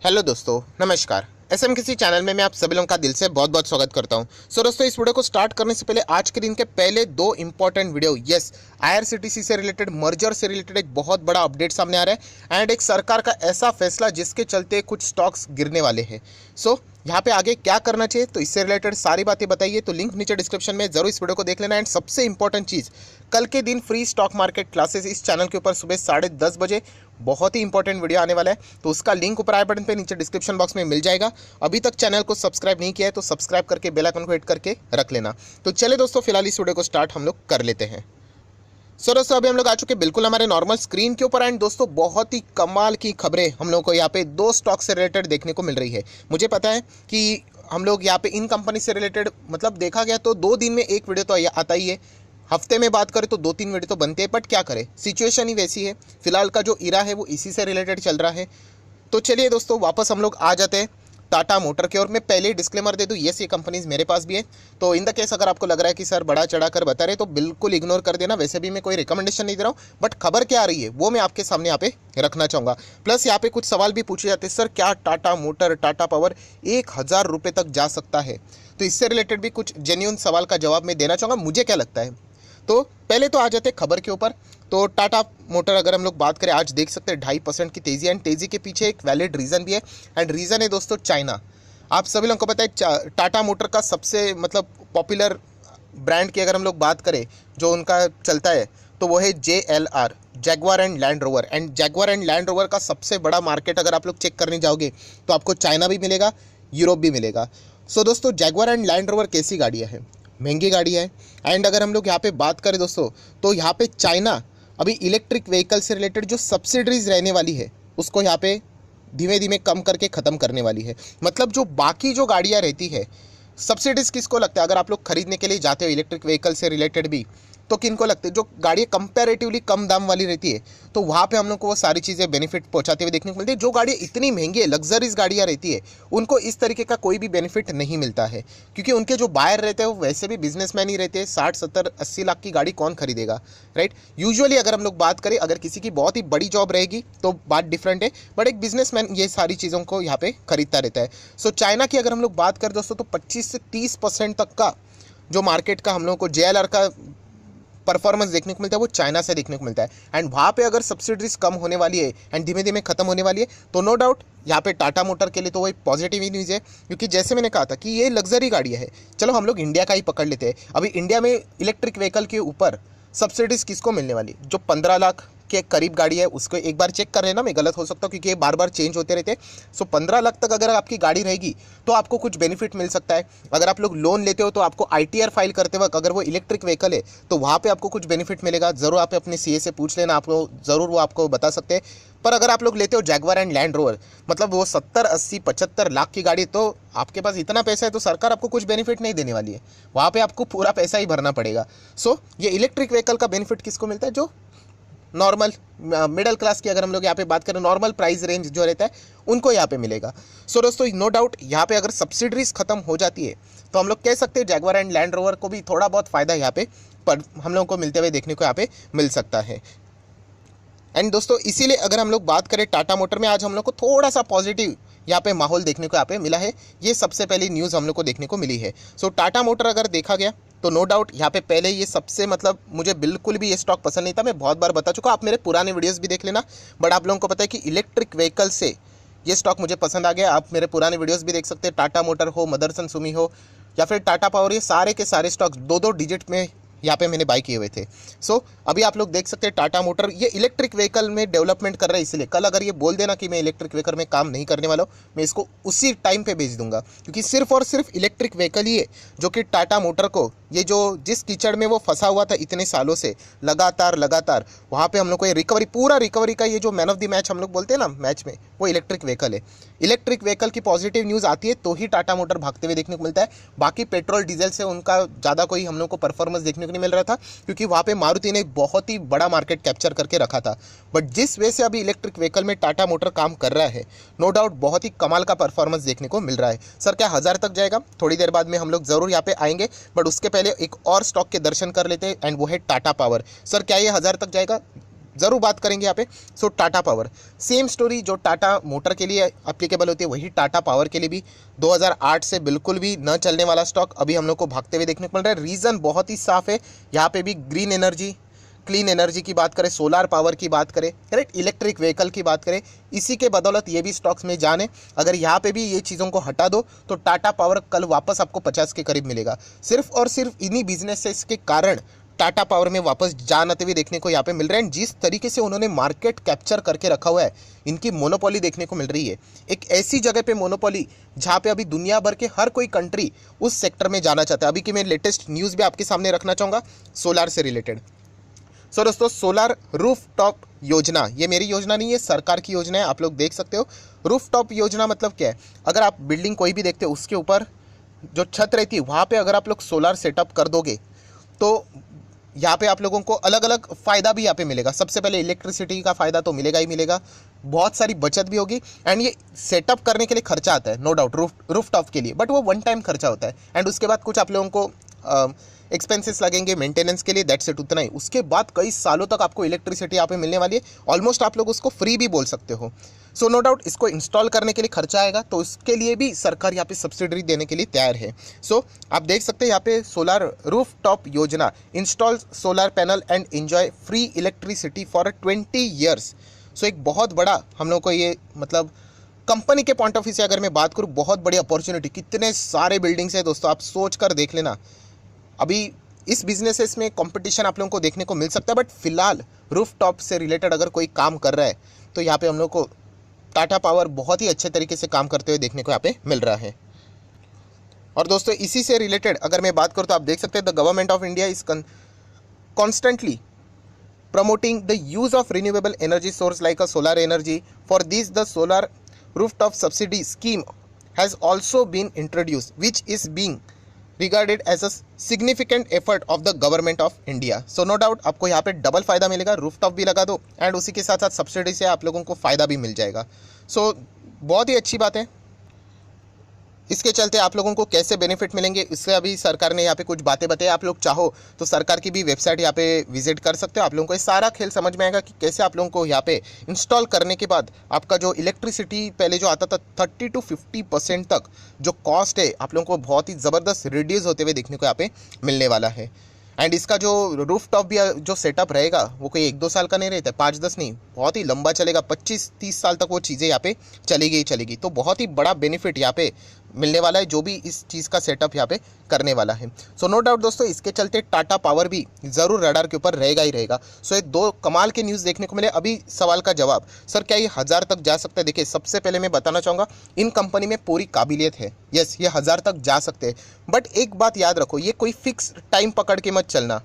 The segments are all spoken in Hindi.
हेलो दोस्तों, नमस्कार। एसएम किसी चैनल में मैं आप सभी लोगों का दिल से बहुत बहुत स्वागत करता हूं। दोस्तों, इस वीडियो को स्टार्ट करने से पहले आज के दिन के पहले दो इंपॉर्टेंट वीडियो, आईआरसीटीसी से रिलेटेड, मर्जर से रिलेटेड एक बहुत बड़ा अपडेट सामने आ रहा है एंड एक सरकार का ऐसा फैसला जिसके चलते कुछ स्टॉक्स गिरने वाले हैं। यहाँ पे आगे क्या करना चाहिए, तो इससे रिलेटेड सारी बातें बताइए। तो लिंक नीचे डिस्क्रिप्शन में जरूर इस वीडियो को देख लेना। एंड सबसे इंपॉर्टेंट चीज़, कल के दिन फ्री स्टॉक मार्केट क्लासेस इस चैनल के ऊपर सुबह 10:30 बजे बहुत ही इंपॉर्टेंट वीडियो आने वाला है। तो उसका लिंक ऊपर आई बटन पे नीचे डिस्क्रिप्शन बॉक्स में मिल जाएगा। अभी तक चैनल को सब्सक्राइब नहीं किया है तो सब्सक्राइब करके बेल आइकन को हिट करके रख लेना। तो चले दोस्तों, फिलहाल इस वीडियो को स्टार्ट हम लोग कर लेते हैं। दोस्तों, अभी हम लोग आ चुके बिल्कुल हमारे नॉर्मल स्क्रीन के ऊपर। एंड दोस्तों, बहुत ही कमाल की खबरें हम लोग को यहाँ पे दो स्टॉक से रिलेटेड देखने को मिल रही है। मुझे पता है कि हम लोग यहाँ पे इन कंपनी से रिलेटेड मतलब देखा गया तो 2 दिन में एक वीडियो तो आता ही है। हफ्ते में बात करें तो 2-3 वीडियो तो बनते हैं, बट क्या करें, सिचुएशन ही वैसी है। फिलहाल का जो इरा है वो इसी से रिलेटेड चल रहा है। तो चलिए दोस्तों, वापस हम लोग आ जाते हैं टाटा मोटर के। और मैं पहले ही डिस्क्लेमर दे दूँ, ये कंपनीज मेरे पास भी है। तो इन द केस अगर आपको लग रहा है कि सर बड़ा चढ़ा कर बता रहे, तो बिल्कुल इग्नोर कर देना। वैसे भी मैं कोई रिकमेंडेशन नहीं दे रहा हूँ, बट खबर क्या आ रही है वो मैं आपके सामने यहाँ पे रखना चाहूँगा। प्लस यहाँ पे कुछ सवाल भी पूछे जाते हैं, सर क्या टाटा मोटर, टाटा पावर 1000 रुपये तक जा सकता है? तो इससे रिलेटेड भी कुछ जेन्युइन सवाल का जवाब मैं देना चाहूँगा, मुझे क्या लगता है। तो पहले तो आ जाते हैं खबर के ऊपर। तो टाटा मोटर अगर हम लोग बात करें, आज देख सकते हैं 2.5% की तेज़ी। एंड तेज़ी के पीछे एक वैलिड रीज़न भी है। एंड रीज़न है दोस्तों चाइना। आप सभी लोगों को पता है टाटा मोटर का सबसे मतलब पॉपुलर ब्रांड की अगर हम लोग बात करें जो उनका चलता है, तो वो है JLR, Jaguar and land rover. And Jaguar and land rover का सबसे बड़ा मार्केट अगर आप लोग चेक करने जाओगे तो आपको चाइना भी मिलेगा, यूरोप भी मिलेगा। दोस्तों, जैगवार एंड लैंड रोवर कैसी गाड़ियाँ हैं? महंगी गाड़ी है। एंड अगर हम लोग यहाँ पे बात करें दोस्तों, तो यहाँ पे चाइना अभी इलेक्ट्रिक व्हीकल से रिलेटेड जो सब्सिडीज रहने वाली है उसको यहाँ पे धीमे धीमे कम करके ख़त्म करने वाली है। मतलब जो बाकी जो गाड़ियाँ रहती है, सब्सिडीज़ किसको लगता है? अगर आप लोग खरीदने के लिए जाते हो इलेक्ट्रिक व्हीकल से रिलेटेड भी, तो किनको लगते हैं? जो गाड़ियाँ कंपैरेटिवली कम दाम वाली रहती है, तो वहाँ पे हम लोग को वो सारी चीज़ें बेनिफिट पहुँचाते हुए देखने को मिलती है। जो गाड़ियाँ इतनी महंगी है, लग्जरीज गाड़ियाँ रहती है, उनको इस तरीके का कोई भी बेनिफिट नहीं मिलता है, क्योंकि उनके जो बायर रहते हैं वो वैसे भी बिजनेसमैन ही रहते हैं। 60-70-80 लाख की गाड़ी कौन खरीदेगा, राइट? यूजुअली अगर हम लोग बात करें, अगर किसी की बहुत ही बड़ी जॉब रहेगी तो बात डिफरेंट है, बट एक बिजनेसमैन ये सारी चीज़ों को यहाँ पे खरीदता रहता है। चाइना की अगर हम लोग बात करें दोस्तों, तो 25 से 30% तक का जो मार्केट का हम लोग को JLR का परफॉर्मेंस देखने को मिलता है वो चाइना से देखने को मिलता है। एंड वहाँ पे अगर सब्सिडीज कम होने वाली है एंड धीमे धीमे खत्म होने वाली है, तो नो डाउट यहाँ पे टाटा मोटर के लिए तो वो एक पॉजिटिव ही न्यूज़ है। क्योंकि जैसे मैंने कहा था कि ये लग्जरी गाड़ियाँ है। चलो हम लोग इंडिया का ही पकड़ लेते हैं। अभी इंडिया में इलेक्ट्रिक व्हीकल के ऊपर सब्सिडीज़ किसको मिलने वाली? जो 15 लाख के करीब गाड़ी है उसको एक बार चेक कर लेना। मैं गलत हो सकता हूँ क्योंकि ये बार बार चेंज होते रहते हैं। 15 लाख तक अगर आपकी गाड़ी रहेगी तो आपको कुछ बेनिफिट मिल सकता है। अगर आप लोग लोन लेते हो तो आपको ITR फाइल करते वक्त अगर वो इलेक्ट्रिक व्हीकल है तो वहाँ पे आपको कुछ बेनिफिट मिलेगा। ज़रूर आप अपने CA से पूछ लेना, आपको ज़रूर वो आपको बता सकते हैं। पर अगर आप लोग लेते हो जैगवार एंड लैंड रोवर, मतलब वो 70-80-75 लाख की गाड़ी, तो आपके पास इतना पैसा है तो सरकार आपको कुछ बेनिफिट नहीं देने वाली है। वहाँ पे आपको पूरा पैसा ही भरना पड़ेगा। ये इलेक्ट्रिक व्हीकल का बेनिफिट किसको मिलता है? जो नॉर्मल मिडिल क्लास की अगर हम लोग यहाँ पे बात करें, नॉर्मल प्राइस रेंज जो रहता है उनको यहाँ पे मिलेगा। दोस्तों, नो डाउट यहाँ पे अगर सब्सिडीज खत्म हो जाती है तो हम लोग कह सकते हैं जैगवार एंड लैंड रोवर को भी थोड़ा बहुत फ़ायदा यहाँ पे पर हम लोगों को मिलते हुए देखने को यहाँ पे मिल सकता है। एंड दोस्तों, इसीलिए अगर हम लोग बात करें टाटा मोटर में, आज हम लोग को थोड़ा सा पॉजिटिव यहाँ पे माहौल देखने को यहाँ पे मिला है। ये सबसे पहली न्यूज़ हम लोग को देखने को मिली है। टाटा मोटर अगर देखा गया तो नो डाउट यहाँ पे पहले ये सबसे मतलब मुझे बिल्कुल भी ये स्टॉक पसंद नहीं था। मैं बहुत बार बता चुका, आप मेरे पुराने वीडियोस भी देख लेना। बट आप लोगों को पता है कि इलेक्ट्रिक व्हीकल से ये स्टॉक मुझे पसंद आ गया। आप मेरे पुराने वीडियोस भी देख सकते हैं। टाटा मोटर हो, मदरसन सुमी हो या फिर टाटा पावर, ये सारे के सारे स्टॉक 2-2 डिजिट में यहाँ पे मैंने बाई किए हुए थे। अभी आप लोग देख सकते हैं टाटा मोटर ये इलेक्ट्रिक व्हीकल में डेवलपमेंट कर रहा है। इसलिए कल अगर ये बोल देना कि मैं इलेक्ट्रिक व्हीकल में काम नहीं करने वाला हूँ, मैं इसको उसी टाइम पे भेज दूंगा। क्योंकि सिर्फ और सिर्फ इलेक्ट्रिक व्हीकल ही है जो कि टाटा मोटर को ये जो जिस कीचड़ में वो फंसा हुआ था इतने सालों से लगातार वहाँ पे हम लोग को ये रिकवरी, पूरा रिकवरी का ये जो मैन ऑफ द मैच हम लोग बोलते हैं ना मैच में, वो इलेक्ट्रिक व्हीकल है। इलेक्ट्रिक व्हीकल की पॉजिटिव न्यूज़ आती है तो ही टाटा मोटर भागते हुए देखने को मिलता है। बाकी पेट्रोल डीजल से उनका ज़्यादा कोई हम लोग को परफॉर्मेंस देखने को नहीं मिल रहा था, क्योंकि वहाँ पे मारुति ने बहुत ही बड़ा मार्केट कैप्चर करके रखा था। बट जिस वे से अभी इलेक्ट्रिक व्हीकल में टाटा मोटर काम कर रहा है, नो डाउट बहुत ही कमाल का परफॉर्मेंस देखने को मिल रहा है। सर क्या 1000 तक जाएगा? थोड़ी देर बाद में हम लोग ज़रूर यहाँ पे आएंगे, बट उसके पहले एक और स्टॉक के दर्शन कर लेते हैं एंड वो है टाटा पावर। सर क्या ये 1000 तक जाएगा? ज़रूर बात करेंगे यहाँ पे। सो टाटा पावर, सेम स्टोरी जो टाटा मोटर के लिए एप्लीकेबल होती है वही टाटा पावर के लिए भी 2008 से बिल्कुल भी न चलने वाला स्टॉक अभी हम लोग को भागते हुए देखने को मिल रहा है। रीज़न बहुत ही साफ है, यहाँ पे भी ग्रीन एनर्जी, क्लीन एनर्जी की बात करें, सोलार पावर की बात करें, करेक्ट, इलेक्ट्रिक व्हीकल की बात करें, इसी के बदौलत ये भी स्टॉक्स में जाने। अगर यहाँ पे भी ये चीज़ों को हटा दो तो टाटा पावर कल वापस आपको 50 के करीब मिलेगा। सिर्फ और सिर्फ इन्हीं बिजनेसेस के कारण टाटा पावर में वापस जान आते हुए देखने को यहाँ पे मिल रहे हैं। जिस तरीके से उन्होंने मार्केट कैप्चर करके रखा हुआ है, इनकी मोनोपोली देखने को मिल रही है, एक ऐसी जगह पे मोनोपोली जहाँ पे अभी दुनिया भर के हर कोई कंट्री उस सेक्टर में जाना चाहता है। अभी की मैं लेटेस्ट न्यूज़ भी आपके सामने रखना चाहूँगा सोलार से रिलेटेड। सो दोस्तों, सोलार रूफ टॉप योजना, ये मेरी योजना नहीं है, सरकार की योजना है, आप लोग देख सकते हो। रूफ टॉप योजना मतलब क्या है, अगर आप बिल्डिंग कोई भी देखते हो उसके ऊपर जो छत रहती है वहाँ पे अगर आप लोग सोलार सेटअप कर दोगे तो यहाँ पे आप लोगों को अलग अलग फ़ायदा भी यहाँ पे मिलेगा। सबसे पहले इलेक्ट्रिसिटी का फ़ायदा तो मिलेगा ही मिलेगा, बहुत सारी बचत भी होगी। एंड ये सेटअप करने के लिए खर्चा आता है, नो डाउट, रूफ टॉप के लिए, बट वो वन टाइम खर्चा होता है। एंड उसके बाद कुछ आप लोगों को एक्सपेंसेस लगेंगे मेंटेनेंस के लिए, दैट्स इट, उतना ही। उसके बाद कई सालों तक आपको इलेक्ट्रिसिटी यहाँ पे मिलने वाली है, ऑलमोस्ट आप लोग उसको फ्री भी बोल सकते हो। सो नो डाउट इसको इंस्टॉल करने के लिए खर्चा आएगा, तो उसके लिए भी सरकार यहाँ पे सब्सिडी देने के लिए तैयार है। सो आप देख सकते हैं यहाँ पे सोलार रूफ टॉप योजना, install solar panel and enjoy free electricity for 20 years. So एक बहुत बड़ा हम लोग को ये मतलब कंपनी के पॉइंट ऑफ व्यू से अगर मैं बात करूँ, बहुत बड़ी अपॉर्चुनिटी। कितने सारे बिल्डिंग्स है दोस्तों, आप सोच कर देख लेना। अभी इस बिजनेसेस में कंपटीशन आप लोगों को देखने को मिल सकता है, बट फिलहाल रूफ टॉप से रिलेटेड अगर कोई काम कर रहा है तो यहाँ पे हम लोग को टाटा पावर बहुत ही अच्छे तरीके से काम करते हुए देखने को यहाँ पे मिल रहा है। और दोस्तों इसी से रिलेटेड अगर मैं बात करूँ तो आप देख सकते हैं the government of India is constantly promoting the use of renewable energy source like a solar energy. For this, the solar rooftop subsidy scheme has also been introduced, which is being regarded as a significant effort of the government of India. So no doubt आपको यहाँ पे डबल फ़ायदा मिलेगा, रूफटॉप भी लगा दो एंड उसी के साथ साथ सब्सिडी से आप लोगों को फ़ायदा भी मिल जाएगा। सो बहुत ही अच्छी बात है। इसके चलते आप लोगों को कैसे बेनिफिट मिलेंगे, इससे अभी सरकार ने यहाँ पे कुछ बातें बताई। आप लोग चाहो तो सरकार की भी वेबसाइट यहाँ पे विजिट कर सकते हो, आप लोगों को ये सारा खेल समझ में आएगा कि कैसे आप लोगों को यहाँ पे इंस्टॉल करने के बाद आपका जो इलेक्ट्रिसिटी पहले जो आता था 30 to 50% तक जो कॉस्ट है आप लोगों को बहुत ही ज़बरदस्त रिड्यूस होते हुए देखने को यहाँ पे मिलने वाला है। एंड इसका जो रूफ टॉप भी जो सेटअप रहेगा वो कोई 1-2 साल का नहीं रहता है, 5-10 नहीं, बहुत ही लंबा चलेगा, 25-30 साल तक वो चीज़ें यहाँ पे चलेगी ही चलेगी। तो बहुत ही बड़ा बेनिफिट यहाँ पे मिलने वाला है जो भी इस चीज़ का सेटअप यहाँ पे करने वाला है। सो नो डाउट दोस्तों इसके चलते टाटा पावर भी ज़रूर रडार के ऊपर रहेगा ही रहेगा। सो ये दो कमाल के न्यूज़ देखने को मिले। अभी सवाल का जवाब, सर क्या ये 1000 तक जा सकता है? देखिए सबसे पहले मैं बताना चाहूँगा इन कंपनी में पूरी काबिलियत है, यस ये 1000 तक जा सकते हैं, बट एक बात याद रखो ये कोई फिक्स टाइम पकड़ के मत चलना।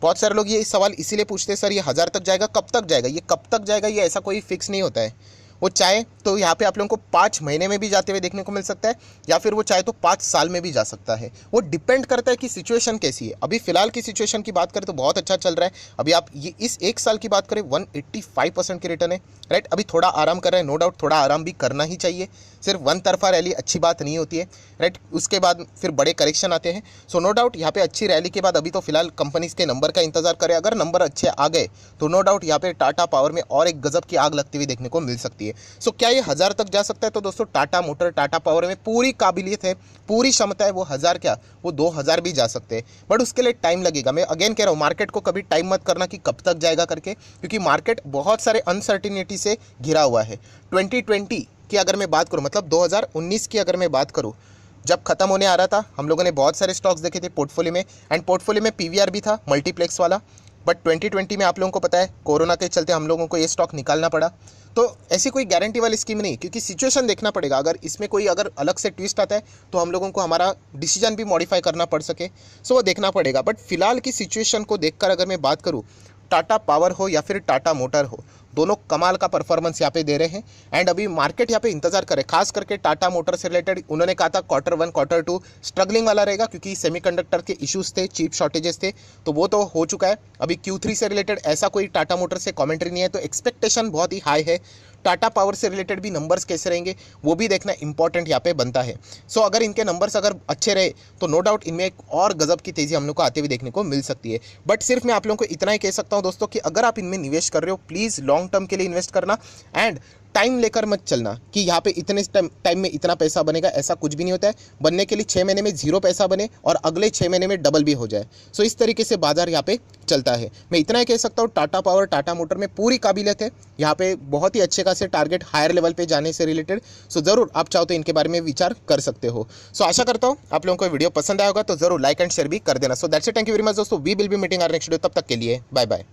बहुत सारे लोग ये सवाल इसीलिए पूछते हैं सर ये 1000 तक जाएगा, कब तक जाएगा? ये कब तक जाएगा ये ऐसा कोई फिक्स नहीं होता है। वो चाहे तो यहाँ पे आप लोगों को 5 महीने में भी जाते हुए देखने को मिल सकता है, या फिर वो चाहे तो 5 साल में भी जा सकता है। वो डिपेंड करता है कि सिचुएशन कैसी है। अभी फिलहाल की सिचुएशन की बात करें तो बहुत अच्छा चल रहा है। अभी आप ये इस 1 साल की बात करें 185% की रिटर्न है, राइट। अभी थोड़ा आराम कर रहे हैं, नो डाउट थोड़ा आराम भी करना ही चाहिए, सिर्फ वन तरफा रैली अच्छी बात नहीं होती है, राइट। उसके बाद फिर बड़े करेक्शन आते हैं। सो नो डाउट यहाँ पे अच्छी रैली के बाद अभी तो फिलहाल कंपनीज के नंबर का इंतजार करें। अगर नंबर अच्छे आ गए तो नो डाउट यहाँ पे टाटा पावर में और एक गजब की आग लगती हुई देखने को मिल सकती है। सो क्या ये 1000 तक जा सकता है? तो दोस्तों टाटा मोटर टाटा पावर में पूरी काबिलियत है, पूरी क्षमता है, वो 1000 क्या वो 2000 भी जा सकते हैं, बट उसके लिए टाइम लगेगा। मैं अगेन कह रहा हूँ मार्केट को कभी टाइम मत करना कि कब तक जाएगा करके, क्योंकि मार्केट बहुत सारे अनसर्टिनिटी से घिरा हुआ है। 2020 की अगर मैं बात करूं, मतलब 2019 की अगर मैं बात करूं, जब खत्म होने आ रहा था हम लोगों ने बहुत सारे स्टॉक्स देखे थे पोर्टफोलियो में, एंड पोर्टफोलियो में पीवीआर भी था मल्टीप्लेक्स वाला, बट 2020 में आप लोगों को पता है कोरोना के चलते हम लोगों को ये स्टॉक निकालना पड़ा। तो ऐसी कोई गारंटी वाली स्कीम नहीं, क्योंकि सिचुएशन देखना पड़ेगा। अगर इसमें कोई अगर अलग से ट्विस्ट आता है तो हम लोगों को हमारा डिसीजन भी मॉडिफाई करना पड़ सके, सो वो देखना पड़ेगा। बट फिलहाल की सिचुएशन को देखकर अगर मैं बात करूँ, टाटा पावर हो या फिर टाटा मोटर हो, दोनों कमाल का परफॉर्मेंस यहाँ पे दे रहे हैं। एंड अभी मार्केट यहाँ पे इंतजार करे, खास करके टाटा मोटर से रिलेटेड उन्होंने कहा था Q1 Q2 स्ट्रगलिंग वाला रहेगा, क्योंकि सेमीकंडक्टर के इश्यूज थे, चिप शॉर्टेजेस थे, तो वो तो हो चुका है। अभी Q3 से रिलेटेड ऐसा कोई टाटा मोटर से कमेंट्री नहीं है, तो एक्सपेक्टेशन बहुत ही हाई है टाटा पावर से रिलेटेड भी नंबर्स कैसे रहेंगे वो भी देखना इंपॉर्टेंट यहाँ पे बनता है। सो अगर इनके नंबर्स अगर अच्छे रहे तो नो डाउट इनमें एक और गजब की तेजी हम लोग को आते हुए देखने को मिल सकती है। बट सिर्फ मैं आप लोगों को इतना ही कह सकता हूँ दोस्तों कि अगर आप इनमें निवेश कर रहे हो प्लीज़ लॉन्ग टर्म के लिए इन्वेस्ट करना, एंड टाइम लेकर मत चलना कि यहाँ पे इतने टाइम में इतना पैसा बनेगा, ऐसा कुछ भी नहीं होता है। बनने के लिए 6 महीने में 0 पैसा बने और अगले 6 महीने में डबल भी हो जाए। सो इस तरीके से बाजार यहाँ पे चलता है। मैं इतना ही कह सकता हूँ टाटा पावर टाटा मोटर में पूरी काबिलियत है यहाँ पे बहुत ही अच्छे खासे टारगेट हायर लेवल पे जाने से रिलेटेड। सो जरूर आप चाहो तो इनके बारे में विचार कर सकते हो। सो आशा करता हूँ आप लोगों को वीडियो पसंद आया होगा, तो जरूर लाइक एंड शेयर भी कर देना। So that's it, thank you very much दोस्तों, we will be meeting our next video. तब तक के लिए बाय बाय।